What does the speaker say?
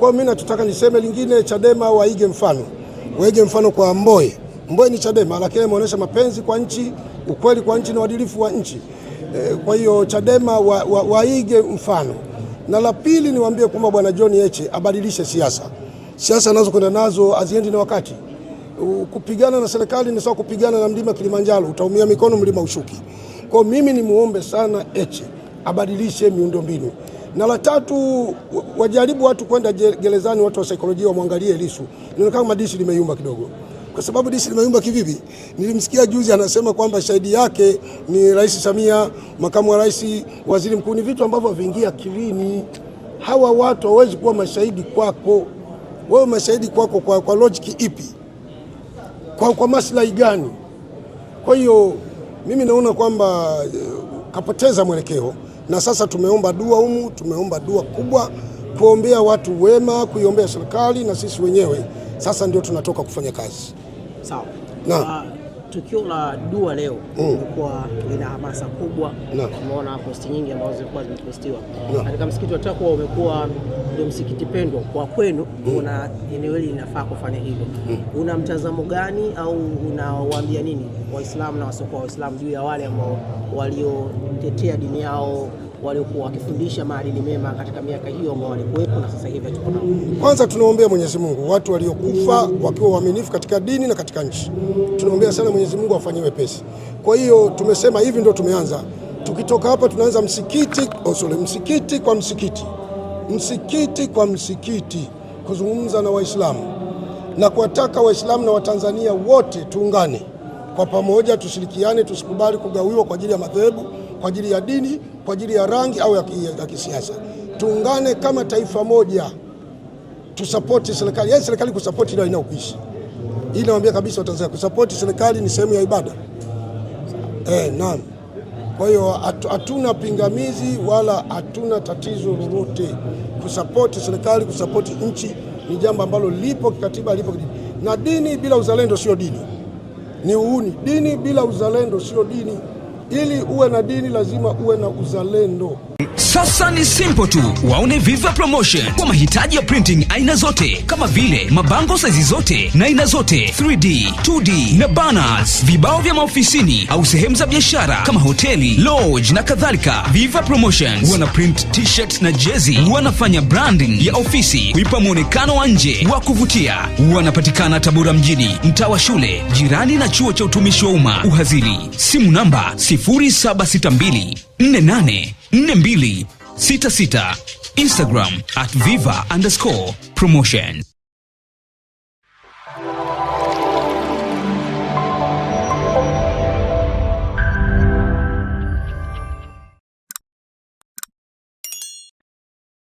Kwa mimi nataka niseme lingine, Chadema waige mfano kwa Mbowe. Mbowe ni Chadema lakini ameonyesha mapenzi kwa nchi, ukweli kwa nchi na uadilifu wa nchi. Kwa hiyo Chadema waige mfano. Na la pili niwaambie kwamba bwana John Heche abadilishe siasa anazokwenda nazo aziendi na wakati. Kupigana na serikali ni sawa kupigana na mlima Kilimanjaro, utaumia mikono mlima ushuki. Kwa mimi ni muombe sana Heche abadilishe miundombinu. Na la tatu, wajaribu watu kwenda gerezani, watu wa saikolojia wamwangalie Lissu. Inaonekana kama dishi limeyumba kidogo. Kwa sababu dishi limeyumba kivipi? Nilimsikia juzi anasema kwamba shahidi yake ni Rais Samia, makamu wa rais, waziri mkuu. Ni vitu ambavyo vingia akilini. Hawa watu hawezi kuwa mashahidi kwako. Wewe mashahidi kwako kwa logic ipi? Kwa maslahi gani? Kwa hiyo mimi naona kwamba kapoteza mwelekeo, na sasa tumeomba dua tumeomba dua kubwa kuombea watu wema, kuiombea serikali na sisi wenyewe. Sasa ndio tunatoka kufanya kazi. Sawa. Na tukio la dua leo lilikuwa lina hamasa kubwa. Tumeona posti nyingi ambazo zilikuwa zimepostiwa. Katika msikiti wa Takwa umekuwa ndio msikiti pendwa kwa kwenu, una eneo hili linafaa kufanya hivyo. Una mtazamo gani au unawaambia nini Waislamu na wasiokuwa Waislamu juu ya wale ambao waliotetea dini yao, waliokuwa wakifundisha maadili mema katika miaka hiyo ambao walikuwepo na sasa hivi tuko nao? Kwanza tunaombea Mwenyezi Mungu watu waliokufa wakiwa waaminifu katika dini na katika nchi. Tunaombea sana Mwenyezi Mungu afanyie wepesi. Kwa hiyo tumesema hivi ndio tumeanza. Tukitoka hapa tunaanza msikiti kwa msikiti kuzungumza na Waislamu na kuwataka Waislamu na Watanzania wote tuungane kwa pamoja, tushirikiane, tusikubali kugawiwa kwa ajili ya madhehebu, kwa ajili ya dini, kwa ajili ya rangi au ya kisiasa. Tuungane kama taifa moja, tusapoti serikali. Yaani serikali kusapoti ndio inaokuishi. Hii naambia kabisa Watanzania, kusapoti serikali ni sehemu ya ibada. Naam. Kwa hiyo hatuna pingamizi wala hatuna tatizo lolote. Kusapoti serikali, kusapoti nchi ni jambo ambalo lipo kikatiba, lipo kidini. Na dini bila uzalendo sio dini. Ni uhuni. Dini bila uzalendo sio dini. Ili uwe na dini lazima uwe na uzalendo. Sasa ni simple tu, waone Viva Promotion kwa mahitaji ya printing aina zote kama vile mabango size zote na aina zote, 3D, 2D na banners, vibao vya maofisini au sehemu za biashara kama hoteli, lodge na kadhalika. Viva Promotions wana print t-shirt na jezi, wanafanya branding ya ofisi kuipa muonekano wa nje wa kuvutia. Wanapatikana Tabora mjini, mtaa wa shule, jirani na chuo cha utumishi wa umma Uhazili. Simu namba 0762484266. Instagram @viva_promotion.